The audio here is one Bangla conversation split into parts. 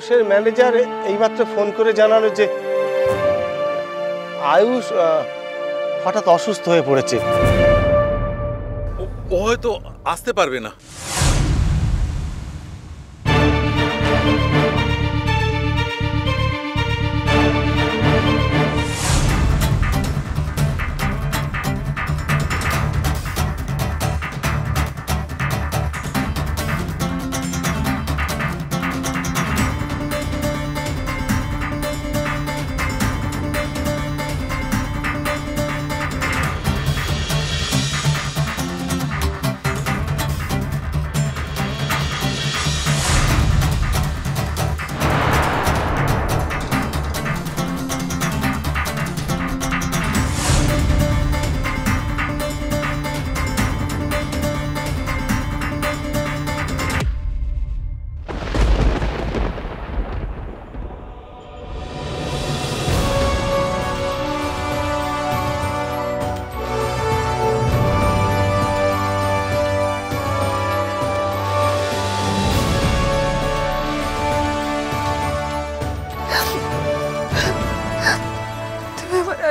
আয়ুষের ম্যানেজার এইমাত্র ফোন করে জানালো যে আয়ুষ হঠাৎ অসুস্থ হয়ে পড়েছে। ও হয়তো আসতে পারবে না।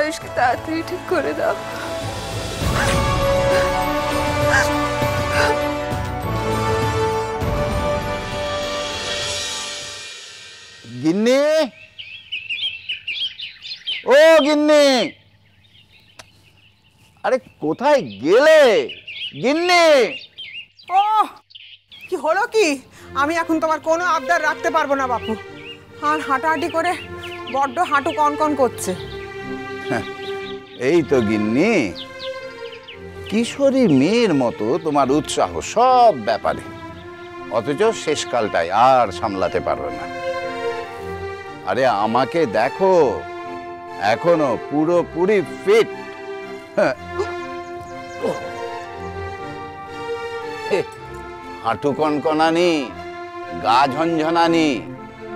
আয়ুষকে তাড়াতাড়ি ঠিক করে দাও। গিন্নি, ও গিন্নি, আরে কোথায় গেলে গিন্নি? ও কি হলো কি? আমি এখন তোমার কোনো আবদার রাখতে পারবো না বাপু। আর হাঁটাহাঁটি করে বড্ড হাঁটু কনকন করছে। এই তো গিন্নি, কিশোরী মেয়ের মতো তোমার উৎসাহ সব ব্যাপারে, অথচ শেষকালটায় আর সামলাতে পারো না। আরে আমাকে দেখো, এখনো পুরোপুরি ফিট। হাঁটু কনকনানি, গা ঝনঝনানি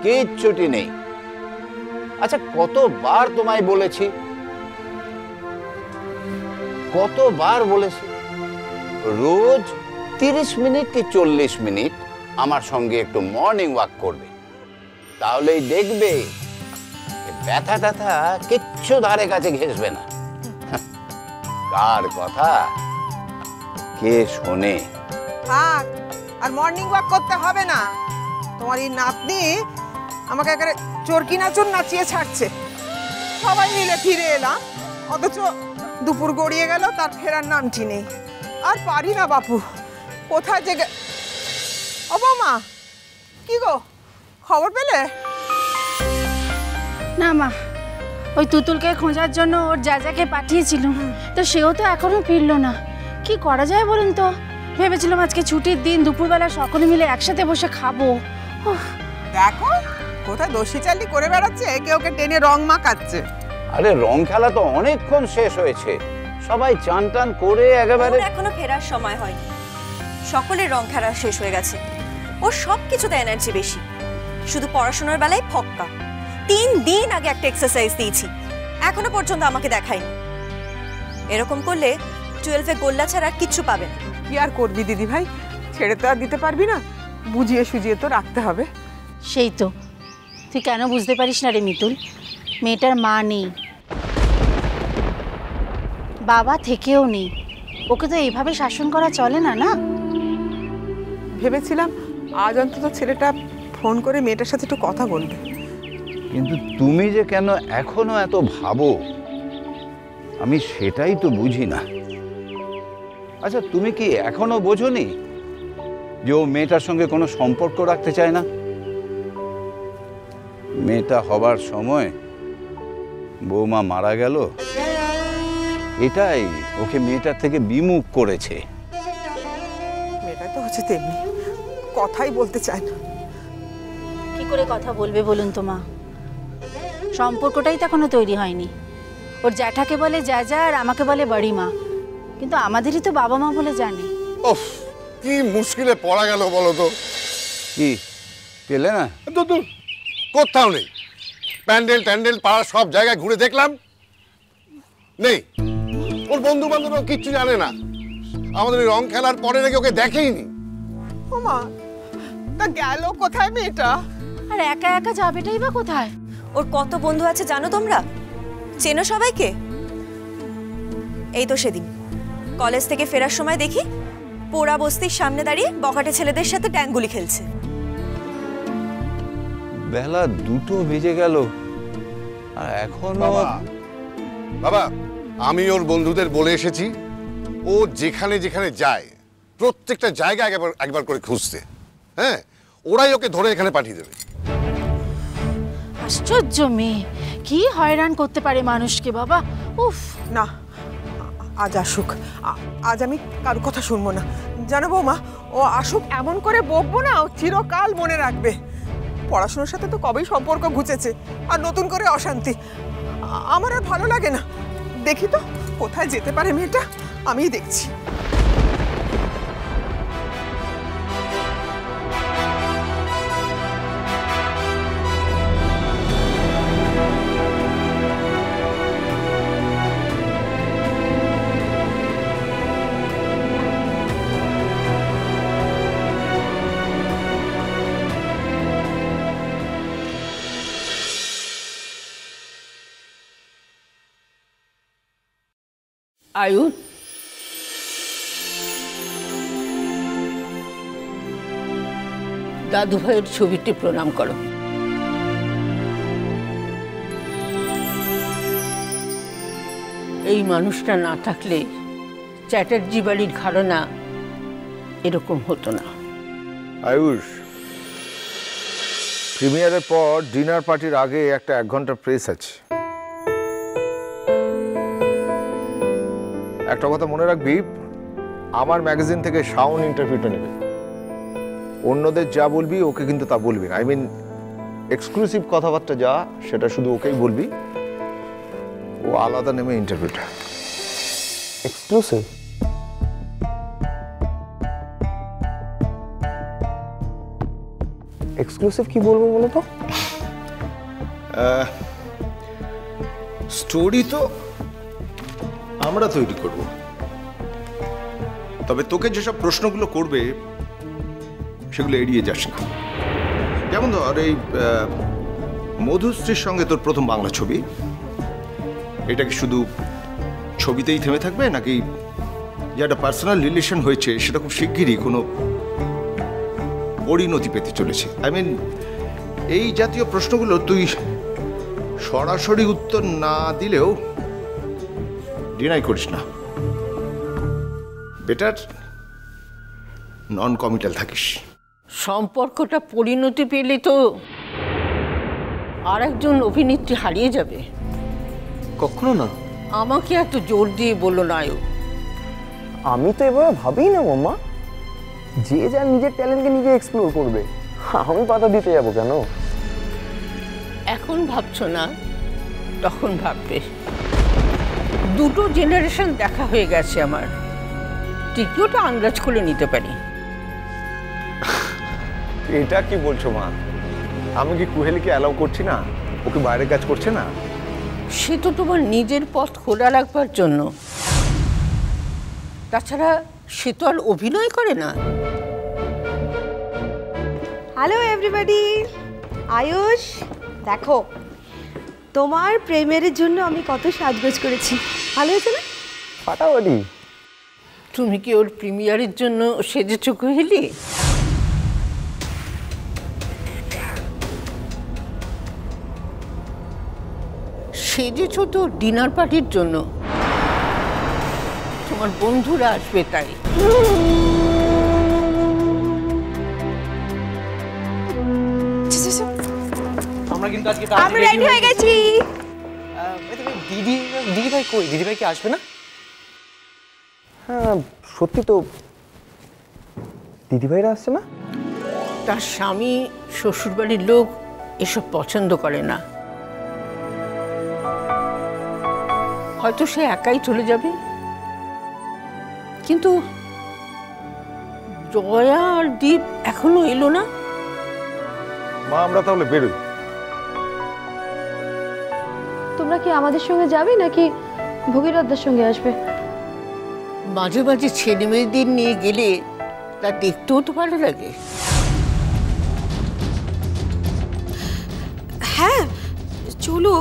কিচ্ছুটি নেই। আচ্ছা কতবার তোমায় বলেছি, কতবার বলেছি রোজ 30 মিনিট কি 40 মিনিট আমার সঙ্গে একটু মর্নিং ওয়াক করবে, তাহলেই দেখবে ব্যথা ট্যাথা কিচ্ছু ধারে কাছে ঘেঁষবে না। কার কথা কে শোনে? থাক, আর মর্নিং ওয়াক করতে হবে না। তোমার এই নাতনি আমাকে একেবারে চরকি নাচন নাচিয়ে ছাড়ছে। সবাই মিলে ফিরে এলাম, অথচ দুপুর গড়িয়ে গেল, তার ফেরার নামটি নেই। আর পারি না বাপু, কোথায় যে ও বৌমা, কি গো খবর পেলে? না মা, ওই তুতুলকে খোঁজার জন্য ওর যাকে পাঠিয়েছিল, তো সেও তো এখনো ফিরলো না। কি করা যায় বলুন তো? ভেবেছিলাম আজকে ছুটির দিন, দুপুরবেলা সকলে মিলে একসাথে বসে খাবো। দেখো কোথায় দোষী চালি করে বেড়াচ্ছে, একে ওকে টেনে রং মাখাচ্ছে। আরে রং খেলা তো অনেকক্ষণ শেষ হয়েছে, সবাই চান টান করে একেবারে। এখনো ফেরার সময় হয়নি, সকলের রং খেলা শেষ হয়ে গেছে। ওর সব কিছুতে এনার্জি বেশি, শুধু পড়াশোনার বেলায় ফক্কা। 3 দিন আগে একটা এক্সারসাইজ দিয়েছি, এখনো পর্যন্ত আমাকে দেখায়নি। এরকম করলে 12-এ গোল্লা ছাড়া কিচ্ছু পাবে না। কি আর করবি দিদি ভাই, ছেড়ে তো আর দিতে পারবি না, বুঝিয়ে সুজিয়ে তো রাখতে হবে। সেই তো, তুই কেন বুঝতে পারিস না রে মিতুল? মেয়েটার মা নেই, বাবা থেকেও নেই, ওকে তো এইভাবে শাসন করা চলে না। না ভেবেছিলাম আজ অন্তত ছেলেটা ফোন করে মেয়েটার সাথে একটু কথা বলবে, কিন্তু তুমি যে কেন এখনো এত ভাবো আমি সেটাই তো বুঝি না। আচ্ছা তুমি কি এখনো বোঝোনি যে ও মেয়েটার সঙ্গে কোনো সম্পর্ক রাখতে চায় না? মেয়েটা হবার সময় বৌমা মারা গেল, এটাই ওকে মেয়েটার থেকে বিমুখ করেছে। মেয়েটা তো হচ্ছে তেমনি, কথাই বলতে চায় না। কি করে কথা বলবে বলুন তো মা? সম্পর্কটাই তো এখনো তৈরি হয়নি। ওর জ্যাঠাকে বলে জ্যাজা আর আমাকে বলে বড়ি মা, কিন্তু আমাদেরই তো বাবা মা বলে জানে। ওফ, কি মুশকিলে পড়া গেল বলো তো। কি পেলে না? দূর, কোথাও নেই। প্যান্ডেল ট্যান্ডেল পাড়ার সব জায়গায় ঘুরে দেখলাম, নেই। ওর বন্ধু বান্ধব কিচ্ছু জানে না, আমাদের রং খেলার পরে নাকি ওকে দেখেইনি। ওমা, তা গেল কোথায় মেয়েটা? আর আর একা একা যাবেটাই বা কোথায়? ওর কত বন্ধু আছে জানো তোমরা? চেনো সবাইকে? এই তো সেদিন কলেজ থেকে ফেরার সময় দেখি পোড়া বস্তির সামনে দাঁড়িয়ে বখাটে ছেলেদের সাথে ট্যাঙ্গুলি খেলছে। বেলা 2টো বেজে গেল আর এখনো। বাবা, আমি ওর বন্ধুদের বলে এসেছি ও যেখানে যেখানে যায় প্রত্যেকটা জায়গায় একবার করে খুঁজতে। হ্যাঁ, ওরাই ওকে ধরে এখানে পাঠিয়ে দেবে। আশ্চর্য মেয়ে, কি হয়রান করতে পারে মানুষকে বাবা। উফ, না, আজ আসুক। আজ আমি কারো কথা শুনবো না। জানো বৌমা, ও আসুক এমন করে বকবো না, ও চিরকাল মনে রাখবে। পড়াশোনার সাথে তো কবেই সম্পর্ক ঘুচেছে, আর নতুন করে অশান্তি। আমার আর ভালো লাগে না। দেখি তো কোথায় যেতে পারে মেয়েটা, আমিই দেখছি। আয়ুষ, দাদু ভাইয়ের ছবিটি প্রণাম করো। এই মানুষটা না থাকলে চ্যাটার্জি বাড়ির ঘরানা এরকম হতো না। আয়ুষ, প্রিমিয়ারের পর ডিনার পার্টির আগে একটা 1 ঘন্টার প্রেস আছে। একটা কথা মনে রাখবি, আমার ম্যাগাজিন থেকে শাওন ইন্টারভিউটা নেবে। অন্যদের যা বলবি ওকে কিন্তু তা বলবি না। আই মিন এক্সক্লুসিভ কথাবার্তা যা, সেটা শুধু ওকেই বলবি। ও আলাদা নেমে ইন্টারভিউটা। এক্সক্লুসিভ? এক্সক্লুসিভ কি বলবো বলো তো? স্টোরি তো আমরা তৈরি করব, তবে তোকে যেসব প্রশ্নগুলো করবে সেগুলো এড়িয়ে যাস না। যেমন ধর, এই মধুশ্রীর সঙ্গে তোর প্রথম বাংলা ছবি, এটা কি শুধু ছবিতেই থেমে থাকবে, নাকি যে একটা পার্সোনাল রিলেশন হয়েছে সেটা খুব শিগগিরই কোনো পরিণতি পেতে চলেছে? আই মিন, এই জাতীয় প্রশ্নগুলো তুই সরাসরি উত্তর না দিলেও ডিনাই করিস না। বেটার নন কমিটাল থাকিস। সম্পর্কটা পরিণতি পেলে তো আর একজন অভিনেত্রী হারিয়ে যাবে। কখনো না। আমাকে এত জোর দিয়ে বললো না আয়ু। আমি তো এভাবে ভাবি না মাম্মা। যে যার নিজের ট্যালেন্টকে নিজে এক্সপ্লোর করবে, আমি বাধা দিতে যাবো কেন? এখন ভাবছো না, তখন ভাববে। দুটো জেনারেশন দেখা হয়ে গেছে আমার, তৃতীয়টা আন্দাজ করে নিতে পারি। এটা কি বলছো মা? আমি কি কুহেলিকে অ্যালাউ করছি না? ওকে বাইরে কাজ করছে না? সে তো তোমার নিজের পথ খোলা রাখবার জন্য। তাছাড়া সে তো আর অভিনয় করে না। হ্যালো এভরিবডি, আয়ুষ দেখো তোমার প্রেমের জন্য আমি কত সাজগোজ করেছি, ভালো হয়েছে না? ফাটাফাটি। তুমি কি ওর প্রিমিয়ারের জন্য সেজেছো কুহেলি? সেজেছো তো ডিনার পার্টির জন্য, তোমার বন্ধুরা আসবে তাই। আমরা কিন্তু আজকে আমি রেডি হয়ে গেছি। দিদি ভাই কই? দিদি ভাই কি আসবে না? হ্যাঁ সত্যি তো, দিদি ভাইরা আসছে না। তার স্বামী শ্বশুরবাড়ির লোক এসব পছন্দ করে না। হয়তো সে একাই চলে যাবে, কিন্তু জয়া আর দীপ এখনো এলো না। মা, আমরা তাহলে বেরোই। তোমরা কি আমাদের সঙ্গে যাবে নাকি ভগীরথদার সঙ্গে আসবে? মাঝে মাঝে ছেলে মেয়েদের নিয়ে গেলে তা দেখতেও তো ভালো লাগে। হ্যাঁ চলো,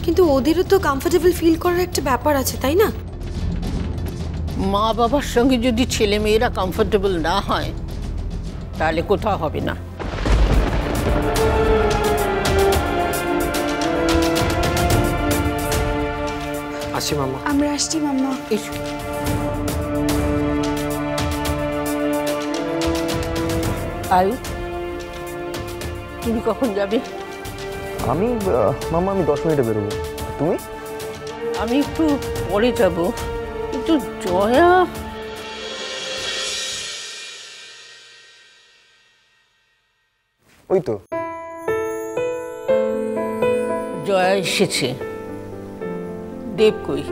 কিন্তু ওদেরও তো কমফোর্টেবল ফিল করার একটা ব্যাপার আছে, তাই না? মা বাবার সঙ্গে যদি ছেলে মেয়েরা কমফোর্টেবল না হয় তাহলে কোথাও হবে না। আসি মাম্মা। আমরা আসছি মাম্মা। এসো। আয়ু, তুমি কখন যাবে? আমি মাম্মা আমি 10 মিনিটে বেরোবো। তুমি? আমি একটু পরে যাব, কিন্তু জয়া ওই তো জয়া এসেছে। দেব কই?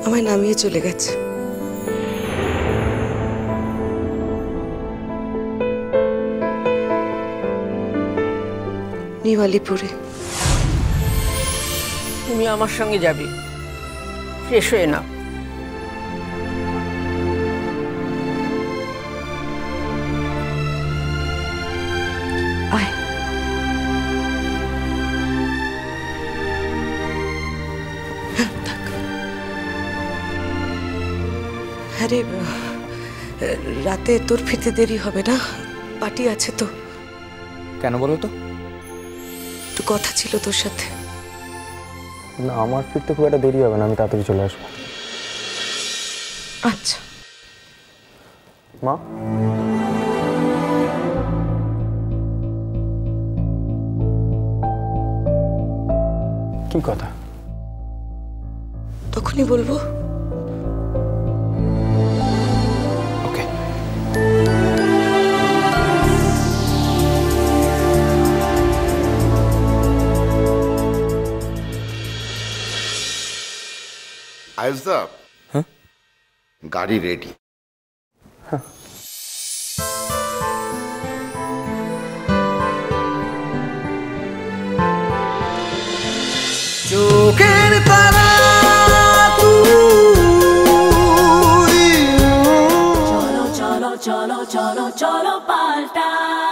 আমায় নামিয়ে চলে গেছে। নিওয়ালিপুরে। তুমি আমার সঙ্গে যাবে, ফ্রেশ হয়ে নাও। আয়। আরে রাতে তোর ফিরতে দেরি হবে না? পার্টি আছে তো। কেন বলো তো? একটু কথা ছিল তোর সাথে। না, আমার ফিরতে খুব একটা দেরি হবে না, আমি তাড়াতাড়ি চলে আসবো। আচ্ছা মা, কি কথা? তখনই বলবো। ওকে। আয়ুষদা, হ্যাঁ গাড়ি রেডি। চোখের তারা চলো চলো চলো চলো চলো পাল্টাই।